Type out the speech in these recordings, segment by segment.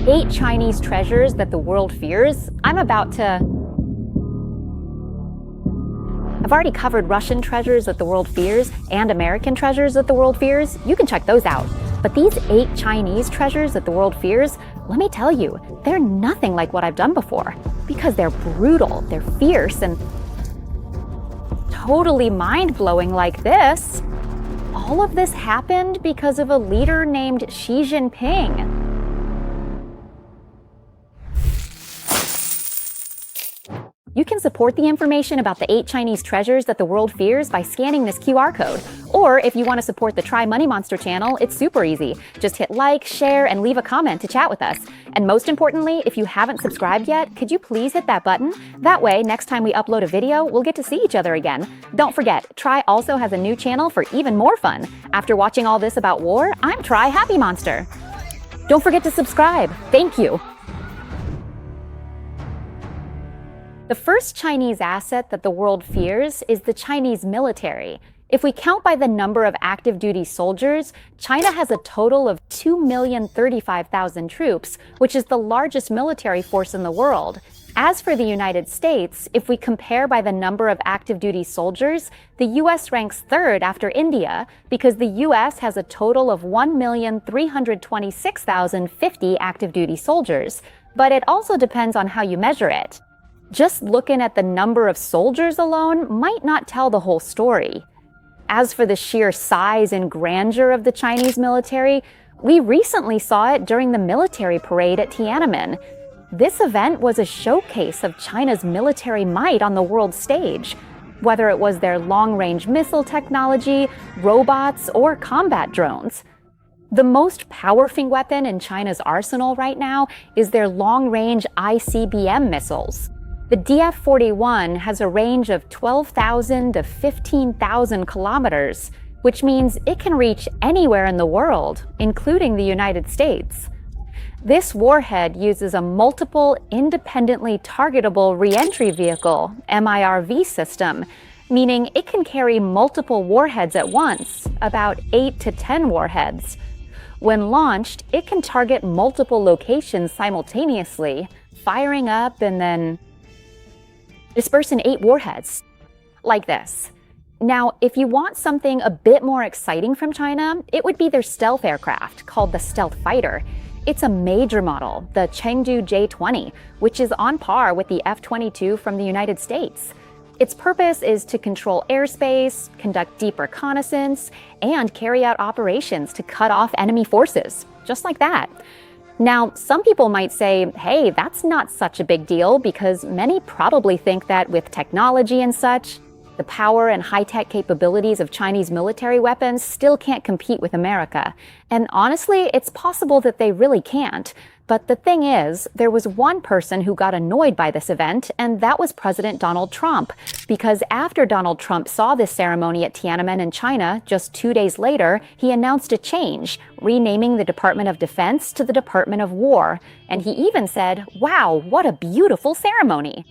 8 Chinese treasures that the world fears. I've already covered Russian treasures that the world fears and American treasures that the world fears. You can check those out. But these 8 Chinese treasures that the world fears, let me tell you, they're nothing like what I've done before. Because they're brutal, they're fierce, and totally mind-blowing like this. All of this happened because of a leader named Xi Jinping. You can support the information about the 8 Chinese treasures that the world fears by scanning this QR code. Or if you want to support the Try Money Monster channel, it's super easy. Just hit like, share, and leave a comment to chat with us. And most importantly, if you haven't subscribed yet, could you please hit that button? That way, next time we upload a video, we'll get to see each other again. Don't forget, Try also has a new channel for even more fun. After watching all this about war, I'm Try Happy Monster. Don't forget to subscribe. Thank you. The first Chinese asset that the world fears is the Chinese military. If we count by the number of active duty soldiers, China has a total of 2,035,000 troops, which is the largest military force in the world. As for the United States, if we compare by the number of active duty soldiers, the US ranks third after India because the US has a total of 1,326,050 active duty soldiers. But it also depends on how you measure it. Just looking at the number of soldiers alone might not tell the whole story. As for the sheer size and grandeur of the Chinese military, we recently saw it during the military parade at Tiananmen. This event was a showcase of China's military might on the world stage, whether it was their long-range missile technology, robots, or combat drones. The most powerful weapon in China's arsenal right now is their long-range ICBM missiles. The DF-41 has a range of 12,000 to 15,000 kilometers, which means it can reach anywhere in the world, including the United States. This warhead uses a multiple independently targetable reentry vehicle, MIRV system, meaning it can carry multiple warheads at once, about 8 to 10 warheads. When launched, it can target multiple locations simultaneously, firing up and then dispersing 8 warheads, like this. Now, if you want something a bit more exciting from China, it would be their stealth aircraft, called the Stealth Fighter. It's a major model, the Chengdu J-20, which is on par with the F-22 from the United States. Its purpose is to control airspace, conduct deep reconnaissance, and carry out operations to cut off enemy forces, just like that. Now, some people might say, hey, that's not such a big deal because many probably think that with technology and such, the power and high-tech capabilities of Chinese military weapons still can't compete with America. And honestly, it's possible that they really can't. But the thing is, there was one person who got annoyed by this event, and that was President Donald Trump. Because after Donald Trump saw this ceremony at Tiananmen in China, just 2 days later, he announced a change, renaming the Department of Defense to the Department of War. And he even said, wow, what a beautiful ceremony.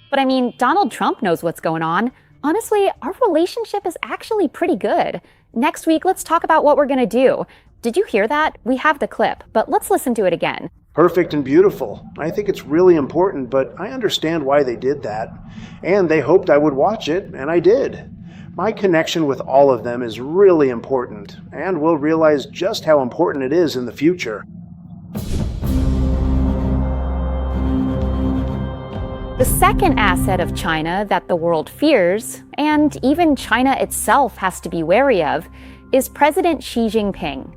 But I mean, Donald Trump knows what's going on. Honestly, our relationship is actually pretty good. Next week, let's talk about what we're going to do. Did you hear that? We have the clip, but let's listen to it again. Perfect and beautiful. I think it's really important, but I understand why they did that. And they hoped I would watch it, and I did. My connection with all of them is really important, and we'll realize just how important it is in the future. The second asset of China that the world fears, and even China itself has to be wary of, is President Xi Jinping.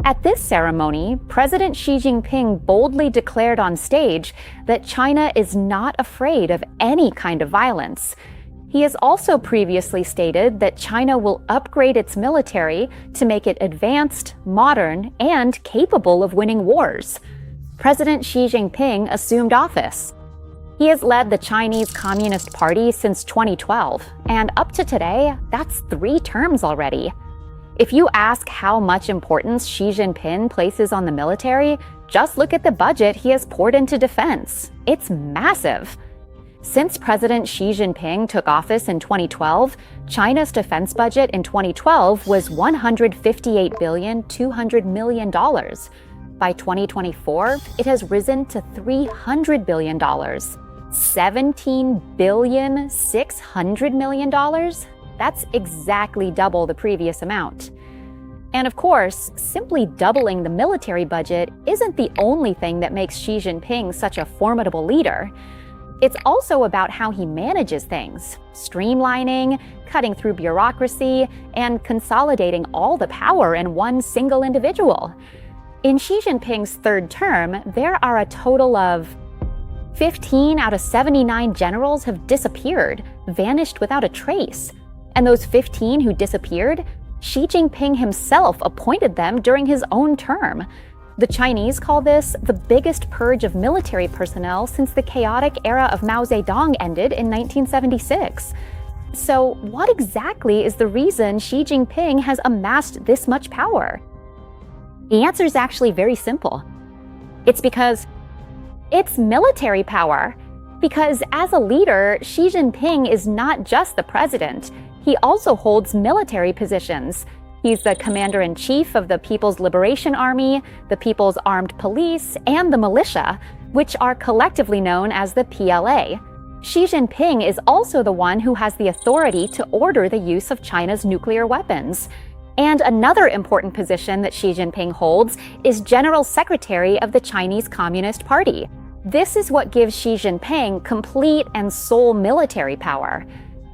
At this ceremony, President Xi Jinping boldly declared on stage that China is not afraid of any kind of violence. He has also previously stated that China will upgrade its military to make it advanced, modern, and capable of winning wars. President Xi Jinping assumed office. He has led the Chinese Communist Party since 2012, and up to today, that's 3 terms already. If you ask how much importance Xi Jinping places on the military, just look at the budget he has poured into defense. It's massive. Since President Xi Jinping took office in 2012, China's defense budget in 2012 was $158.2 billion. By 2024, it has risen to $300 billion. $17,600 million? That's exactly double the previous amount. And of course, simply doubling the military budget isn't the only thing that makes Xi Jinping such a formidable leader. It's also about how he manages things, streamlining, cutting through bureaucracy, and consolidating all the power in one single individual. In Xi Jinping's third term, there are a total of 15 out of 79 generals have disappeared, vanished without a trace. And those 15 who disappeared, Xi Jinping himself appointed them during his own term. The Chinese call this the biggest purge of military personnel since the chaotic era of Mao Zedong ended in 1976. So what exactly is the reason Xi Jinping has amassed this much power? The answer is actually very simple. It's because it's military power. Because as a leader, Xi Jinping is not just the president. He also holds military positions. He's the commander-in-chief of the People's Liberation Army, the People's Armed Police, and the militia, which are collectively known as the PLA. Xi Jinping is also the one who has the authority to order the use of China's nuclear weapons. And another important position that Xi Jinping holds is General Secretary of the Chinese Communist Party. This is what gives Xi Jinping complete and sole military power.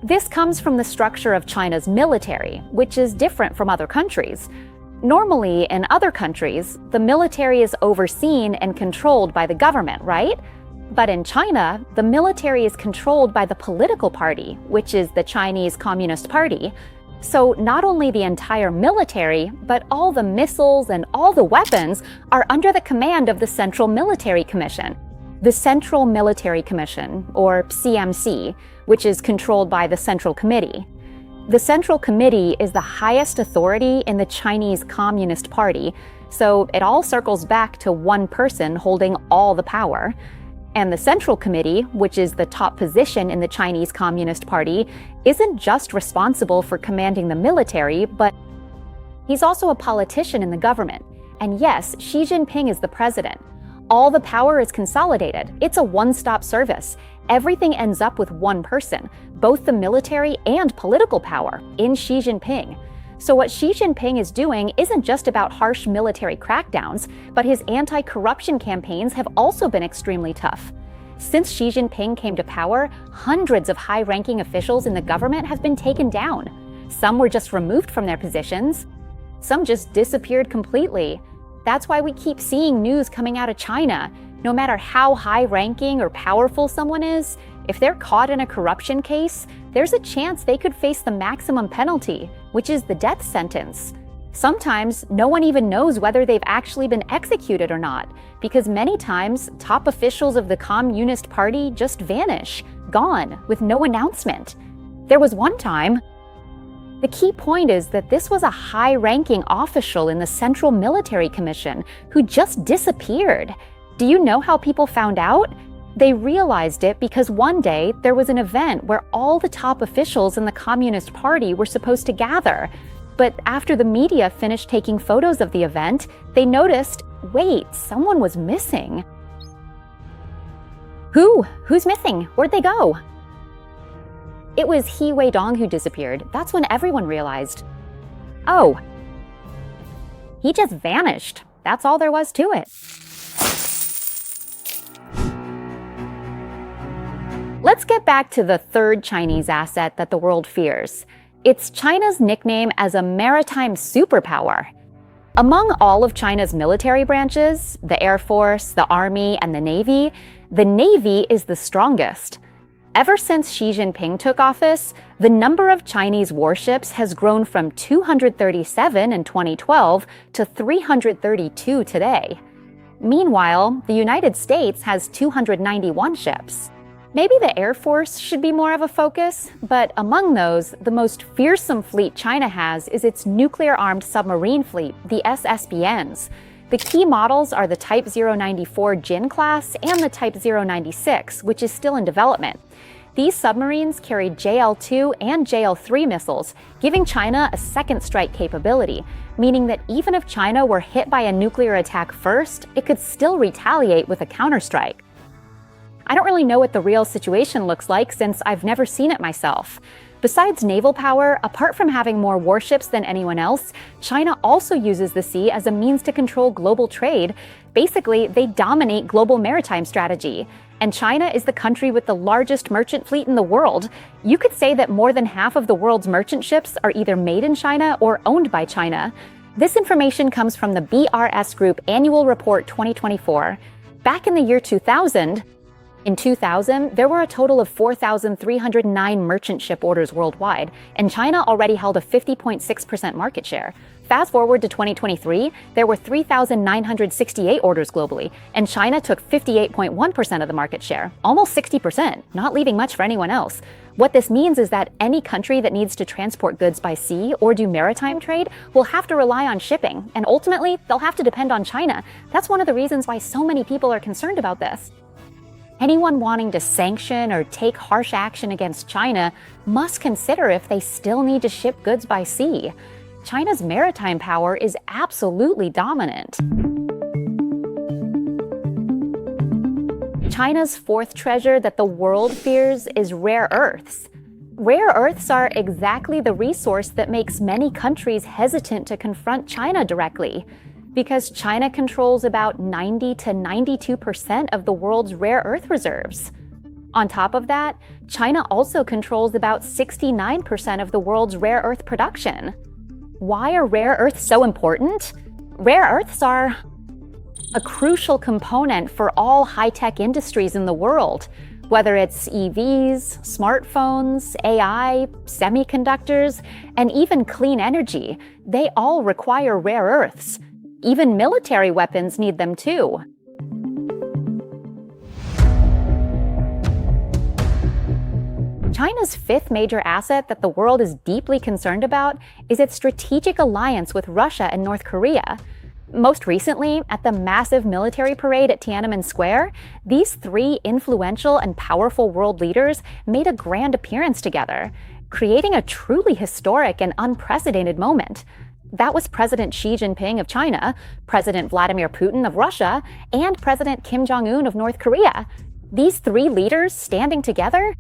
This comes from the structure of China's military, which is different from other countries. Normally, in other countries, the military is overseen and controlled by the government, right? But in China, the military is controlled by the political party, which is the Chinese Communist Party. So not only the entire military, but all the missiles and all the weapons are under the command of the Central Military Commission. The Central Military Commission, or CMC, which is controlled by the Central Committee. The Central Committee is the highest authority in the Chinese Communist Party, so it all circles back to one person holding all the power. And the Central Committee, which is the top position in the Chinese Communist Party, isn't just responsible for commanding the military, but he's also a politician in the government. And yes, Xi Jinping is the president. All the power is consolidated. It's a one-stop service. Everything ends up with one person, both the military and political power, in Xi Jinping. So what Xi Jinping is doing isn't just about harsh military crackdowns, but his anti-corruption campaigns have also been extremely tough. Since Xi Jinping came to power, hundreds of high-ranking officials in the government have been taken down. Some were just removed from their positions. Some just disappeared completely. That's why we keep seeing news coming out of China. No matter how high-ranking or powerful someone is, if they're caught in a corruption case, there's a chance they could face the maximum penalty, which is the death sentence. Sometimes, no one even knows whether they've actually been executed or not, because many times, top officials of the Communist Party just vanish, gone, with no announcement. There was one time. The key point is that this was a high-ranking official in the Central Military Commission who just disappeared. Do you know how people found out? They realized it because one day there was an event where all the top officials in the Communist Party were supposed to gather. But after the media finished taking photos of the event, they noticed, wait, someone was missing. Who's missing? Where'd they go? It was He Weidong who disappeared. That's when everyone realized, oh, he just vanished. That's all there was to it. Let's get back to the third Chinese asset that the world fears. It's China's nickname as a maritime superpower. Among all of China's military branches, the Air Force, the Army, and the Navy is the strongest. Ever since Xi Jinping took office, the number of Chinese warships has grown from 237 in 2012 to 332 today. Meanwhile, the United States has 291 ships. Maybe the Air Force should be more of a focus, but among those, the most fearsome fleet China has is its nuclear-armed submarine fleet, the SSBNs. The key models are the Type 094 Jin class and the Type 096, which is still in development. These submarines carried JL-2 and JL-3 missiles, giving China a second strike capability, meaning that even if China were hit by a nuclear attack first, it could still retaliate with a counterstrike. I don't really know what the real situation looks like since I've never seen it myself. Besides naval power, apart from having more warships than anyone else, China also uses the sea as a means to control global trade. Basically, they dominate global maritime strategy. And China is the country with the largest merchant fleet in the world. You could say that more than half of the world's merchant ships are either made in China or owned by China. This information comes from the BRS Group Annual Report 2024. Back in the year 2000, there were a total of 4,309 merchant ship orders worldwide, and China already held a 50.6% market share. Fast forward to 2023, there were 3,968 orders globally, and China took 58.1% of the market share, almost 60%, not leaving much for anyone else. What this means is that any country that needs to transport goods by sea or do maritime trade will have to rely on shipping, and ultimately, they'll have to depend on China. That's one of the reasons why so many people are concerned about this. Anyone wanting to sanction or take harsh action against China must consider if they still need to ship goods by sea. China's maritime power is absolutely dominant. China's fourth treasure that the world fears is rare earths. Rare earths are exactly the resource that makes many countries hesitant to confront China directly, because China controls about 90 to 92% of the world's rare earth reserves. On top of that, China also controls about 69% of the world's rare earth production. Why are rare earths so important? Rare earths are a crucial component for all high-tech industries in the world, whether it's EVs, smartphones, AI, semiconductors, and even clean energy. They all require rare earths. Even military weapons need them too. China's fifth major asset that the world is deeply concerned about is its strategic alliance with Russia and North Korea. Most recently, at the massive military parade at Tiananmen Square, these three influential and powerful world leaders made a grand appearance together, creating a truly historic and unprecedented moment. That was President Xi Jinping of China, President Vladimir Putin of Russia, and President Kim Jong-un of North Korea. These three leaders standing together,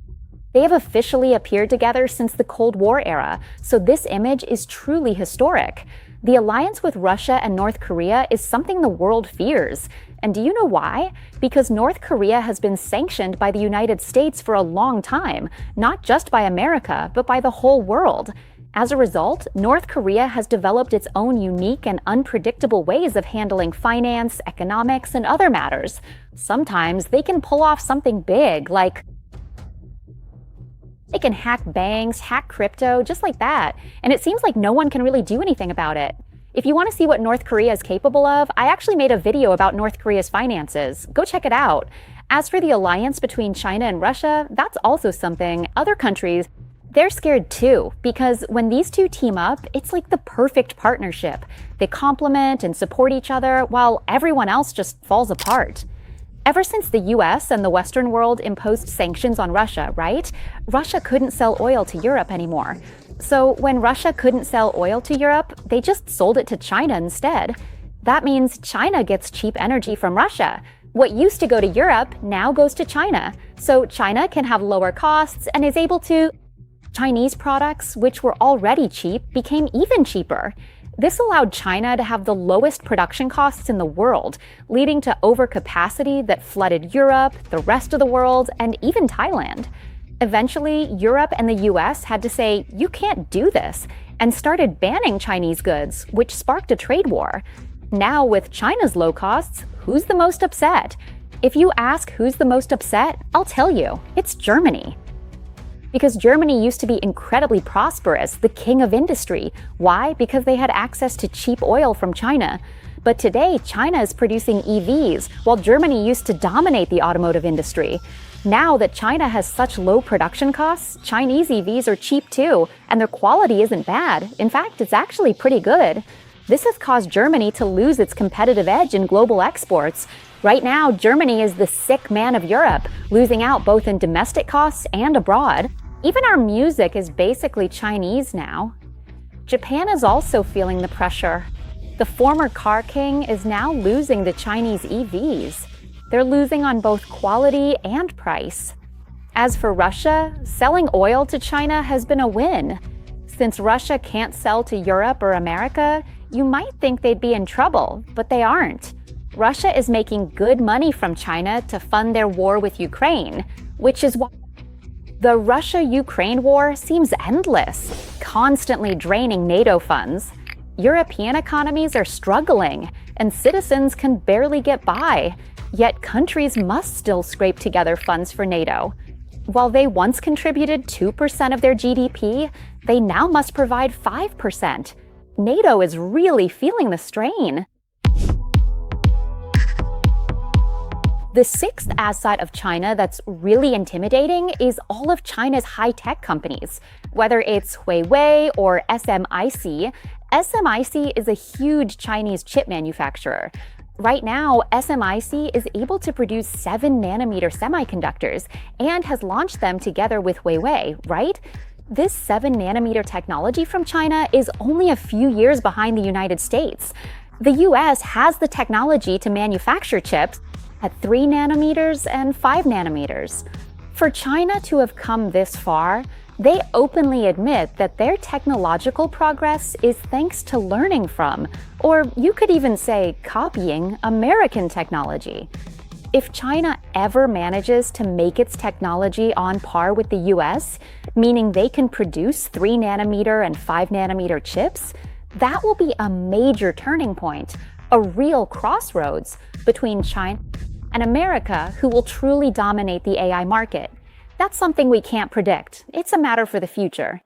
they have officially appeared together since the Cold War era, so this image is truly historic. The alliance with Russia and North Korea is something the world fears. And do you know why? Because North Korea has been sanctioned by the United States for a long time, not just by America, but by the whole world. As a result, North Korea has developed its own unique and unpredictable ways of handling finance, economics, and other matters. Sometimes they can pull off something big, like they can hack banks, hack crypto, just like that. And it seems like no one can really do anything about it. If you want to see what North Korea is capable of, I actually made a video about North Korea's finances. Go check it out. As for the alliance between China and Russia, that's also something other countries, they're scared too, because when these two team up, it's like the perfect partnership. They complement and support each other while everyone else just falls apart. Ever since the US and the Western world imposed sanctions on Russia, right? Russia couldn't sell oil to Europe anymore. So when Russia couldn't sell oil to Europe, they just sold it to China instead. That means China gets cheap energy from Russia. What used to go to Europe now goes to China. So China can have lower costs and is able to... Chinese products, which were already cheap, became even cheaper. This allowed China to have the lowest production costs in the world, leading to overcapacity that flooded Europe, the rest of the world, and even Thailand. Eventually, Europe and the US had to say, "You can't do this," and started banning Chinese goods, which sparked a trade war. Now, with China's low costs, who's the most upset? If you ask who's the most upset, I'll tell you, it's Germany. Because Germany used to be incredibly prosperous, the king of industry. Why? Because they had access to cheap oil from China. But today, China is producing EVs, while Germany used to dominate the automotive industry. Now that China has such low production costs, Chinese EVs are cheap too, and their quality isn't bad. In fact, it's actually pretty good. This has caused Germany to lose its competitive edge in global exports, Right now, Germany is the sick man of Europe, losing out both in domestic costs and abroad. Even our music is basically Chinese now. Japan is also feeling the pressure. The former car king is now losing to Chinese EVs. They're losing on both quality and price. As for Russia, selling oil to China has been a win. Since Russia can't sell to Europe or America, you might think they'd be in trouble, but they aren't. Russia is making good money from China to fund their war with Ukraine, which is why the Russia-Ukraine war seems endless, constantly draining NATO funds. European economies are struggling, and citizens can barely get by, yet countries must still scrape together funds for NATO. While they once contributed 2% of their GDP, they now must provide 5%. NATO is really feeling the strain. The sixth asset of China that's really intimidating is all of China's high-tech companies. Whether it's Huawei or SMIC, SMIC is a huge Chinese chip manufacturer. Right now, SMIC is able to produce 7-nanometer semiconductors and has launched them together with Huawei, right? This 7-nanometer technology from China is only a few years behind the United States. The US has the technology to manufacture chips at 3 nanometers and 5 nanometers. For China to have come this far, they openly admit that their technological progress is thanks to learning from, or you could even say copying, American technology. If China ever manages to make its technology on par with the US, meaning they can produce 3 nanometer and 5 nanometer chips, that will be a major turning point, a real crossroads between China and America, who will truly dominate the AI market. That's something we can't predict. It's a matter for the future.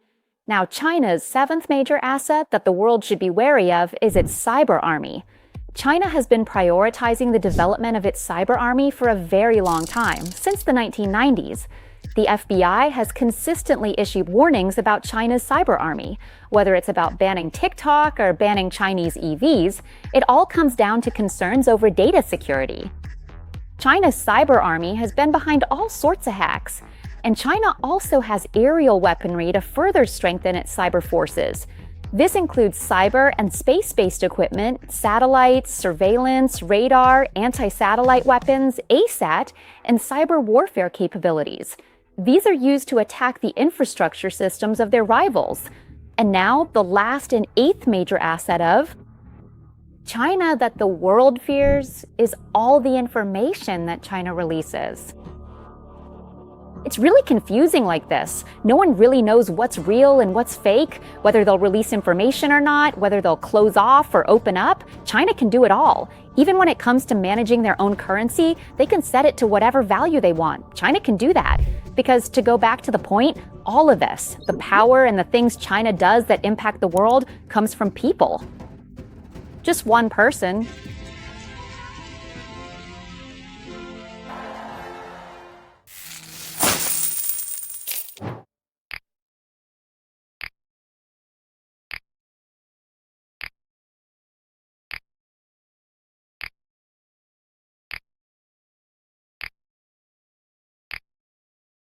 Now, China's seventh major asset that the world should be wary of is its cyber army. China has been prioritizing the development of its cyber army for a very long time, since the 1990s. The FBI has consistently issued warnings about China's cyber army. Whether it's about banning TikTok or banning Chinese EVs, it all comes down to concerns over data security. China's cyber army has been behind all sorts of hacks, and China also has aerial weaponry to further strengthen its cyber forces. This includes cyber and space-based equipment, satellites, surveillance, radar, anti-satellite weapons, ASAT, and cyber warfare capabilities. These are used to attack the infrastructure systems of their rivals. And now, the last and eighth major asset of China that the world fears is all the information that China releases. It's really confusing like this. No one really knows what's real and what's fake, whether they'll release information or not, whether they'll close off or open up. China can do it all. Even when it comes to managing their own currency, they can set it to whatever value they want. China can do that. Because to go back to the point, all of this, the power and the things China does that impact the world, comes from people. Just one person,